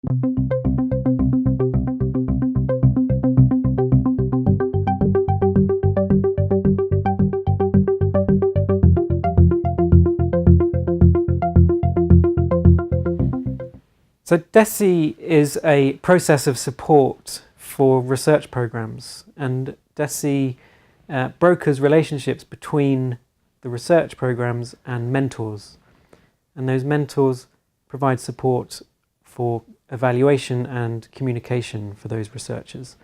So DESI is a process of support for research programs, and DESI brokers relationships between the research programs and mentors, and those mentors provide support for evaluation and communication for those researchers.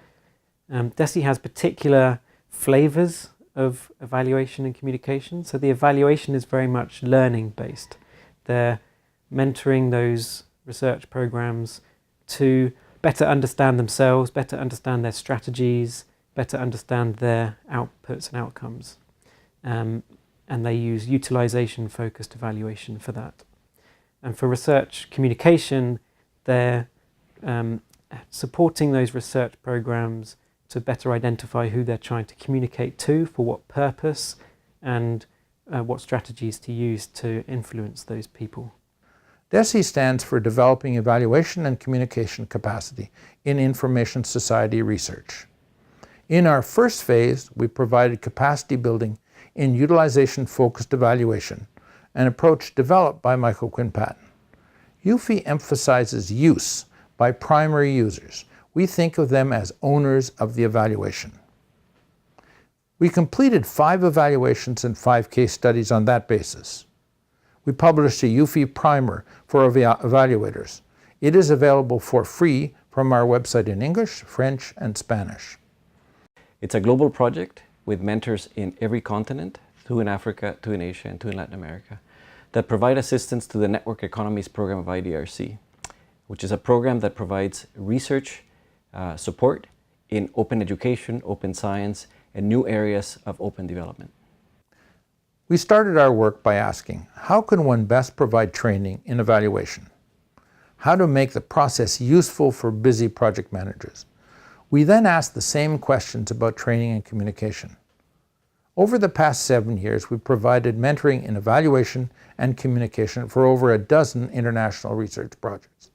DESI has particular flavors of evaluation and communication. So the evaluation is very much learning based. They're mentoring those research programs to better understand themselves, better understand their strategies, better understand their outputs and outcomes. And they use utilization-focused evaluation for that. And for research communication, they're supporting those research programs to better identify who they're trying to communicate to, for what purpose, and what strategies to use to influence those people. DESI stands for Developing Evaluation and Communication Capacity in Information Society Research. In our first phase, we provided capacity building in utilization-focused evaluation, an approach developed by Michael Quinn-Patton. UFI emphasizes use by primary users. We think of them as owners of the evaluation. We completed 5 evaluations and 5 case studies on that basis. We published a UFI primer for evaluators. It is available for free from our website in English, French, and Spanish. It's a global project with mentors in every continent, 2 in Africa, 2 in Asia, and 2 in Latin America, that provide assistance to the Network Economies program of IDRC, which is a program that provides research support in open education, open science, and new areas of open development. We started our work by asking, how can one best provide training in evaluation? How to make the process useful for busy project managers? We then asked the same questions about training and communication. Over the past 7 years, we've provided mentoring in evaluation and communication for over a dozen international research projects.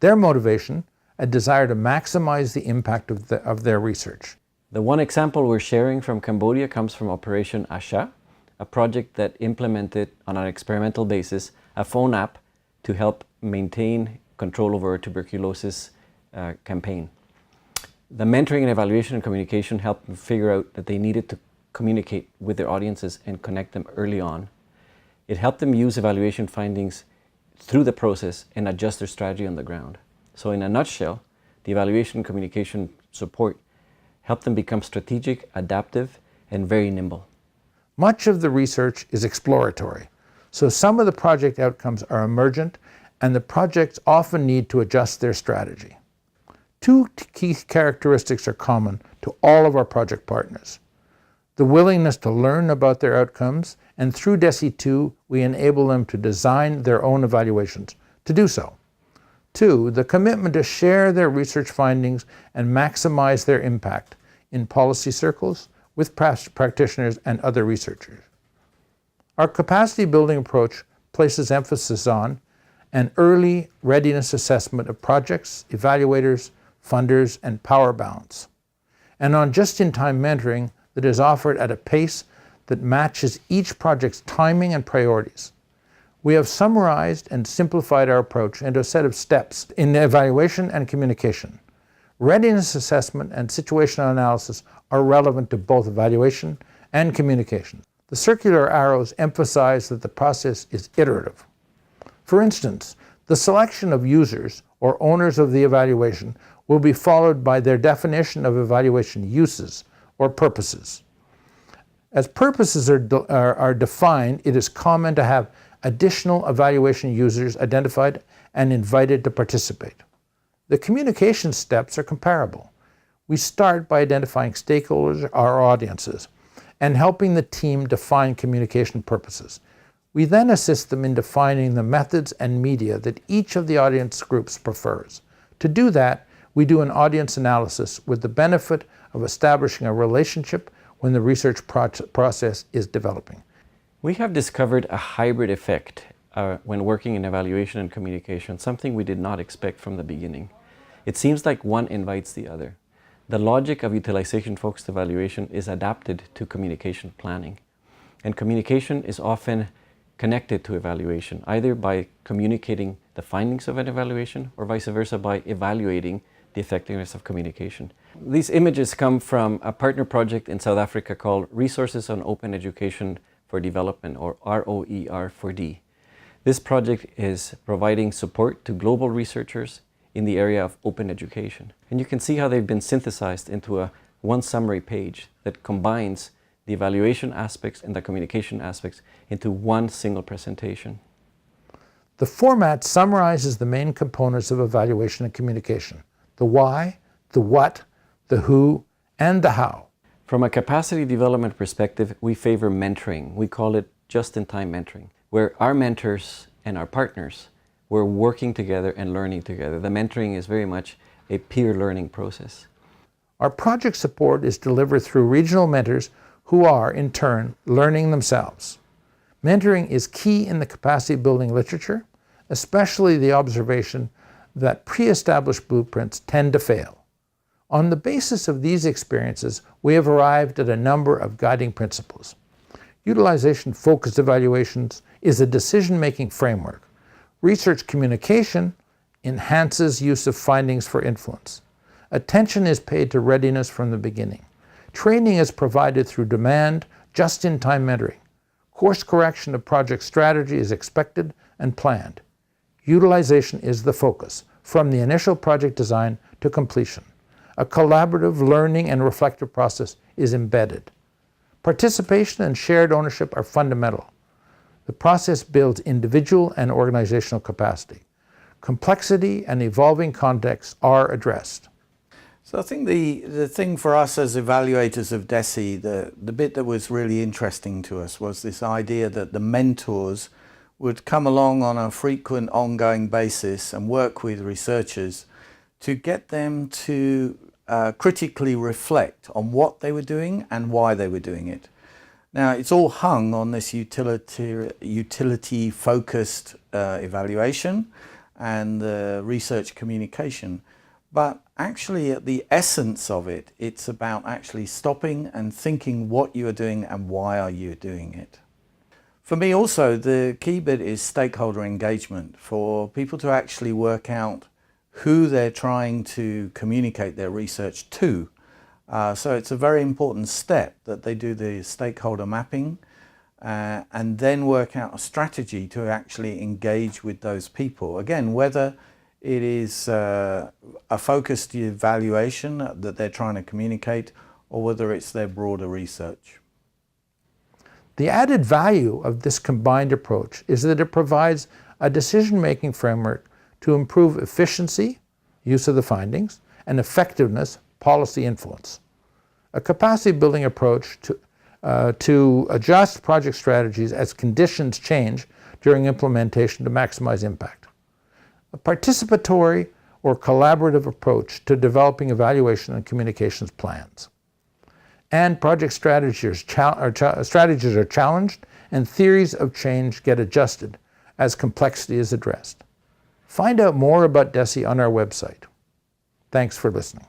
Their motivation, a desire to maximize the impact of their research. The one example we're sharing from Cambodia comes from Operation Asha, a project that implemented on an experimental basis a phone app to help maintain control over a tuberculosis campaign. The mentoring and evaluation and communication helped them figure out that they needed to communicate with their audiences and connect them early on. It helped them use evaluation findings through the process and adjust their strategy on the ground. So in a nutshell, the evaluation and communication support helped them become strategic, adaptive, and very nimble. Much of the research is exploratory, so some of the project outcomes are emergent, and the projects often need to adjust their strategy. 2 key characteristics are common to all of our project partners: the willingness to learn about their outcomes, and through DESI 2, we enable them to design their own evaluations to do so. 2, the commitment to share their research findings and maximize their impact in policy circles, with practitioners and other researchers. Our capacity building approach places emphasis on an early readiness assessment of projects, evaluators, funders, and power balance, and on just-in-time mentoring that is offered at a pace that matches each project's timing and priorities. We have summarized and simplified our approach into a set of steps in evaluation and communication. Readiness assessment and situational analysis are relevant to both evaluation and communication. The circular arrows emphasize that the process is iterative. For instance, the selection of users or owners of the evaluation will be followed by their definition of evaluation uses or purposes. As purposes are defined, it is common to have additional evaluation users identified and invited to participate. The communication steps are comparable. We start by identifying stakeholders, our audiences, and helping the team define communication purposes. We then assist them in defining the methods and media that each of the audience groups prefers. To do that, we do an audience analysis with the benefit of establishing a relationship when the research process is developing. We have discovered a hybrid effect when working in evaluation and communication, something we did not expect from the beginning. It seems like one invites the other. The logic of utilization-focused evaluation is adapted to communication planning. And communication is often connected to evaluation, either by communicating the findings of an evaluation or vice versa by evaluating the effectiveness of communication. These images come from a partner project in South Africa called Resources on Open Education for Development, or ROER4D. This project is providing support to global researchers in the area of open education. And you can see how they've been synthesized into one summary page that combines the evaluation aspects and the communication aspects into one single presentation. The format summarizes the main components of evaluation and communication: the why, the what, the who, and the how. From a capacity development perspective, we favor mentoring. We call it just-in-time mentoring, where our mentors and our partners were working together and learning together. The mentoring is very much a peer learning process. Our project support is delivered through regional mentors who are, in turn, learning themselves. Mentoring is key in the capacity building literature, especially the observation that pre-established blueprints tend to fail. On the basis of these experiences, we have arrived at a number of guiding principles. Utilization-focused evaluations is a decision-making framework. Research communication enhances use of findings for influence. Attention is paid to readiness from the beginning. Training is provided through demand, just-in-time mentoring. Course correction of project strategy is expected and planned. Utilization is the focus, from the initial project design to completion. A collaborative learning and reflective process is embedded. Participation and shared ownership are fundamental. The process builds individual and organizational capacity. Complexity and evolving contexts are addressed. So I think the thing for us as evaluators of DESI, the bit that was really interesting to us was this idea that the mentors would come along on a frequent, ongoing basis and work with researchers to get them to critically reflect on what they were doing and why they were doing it. Now, it's all hung on this utility-focused evaluation and research communication. But actually, at the essence of it, it's about actually stopping and thinking what you are doing and why are you doing it. For me also, the key bit is stakeholder engagement, for people to actually work out who they're trying to communicate their research to. So it's a very important step that they do the stakeholder mapping and then work out a strategy to actually engage with those people. Again, whether it is a focused evaluation that they're trying to communicate or whether it's their broader research. The added value of this combined approach is that it provides a decision-making framework to improve efficiency, use of the findings, and effectiveness, policy influence. A capacity building approach to adjust project strategies as conditions change during implementation to maximize impact. A participatory or collaborative approach to developing evaluation and communications plans. And project strategies are challenged and theories of change get adjusted as complexity is addressed. Find out more about DESI on our website. Thanks for listening.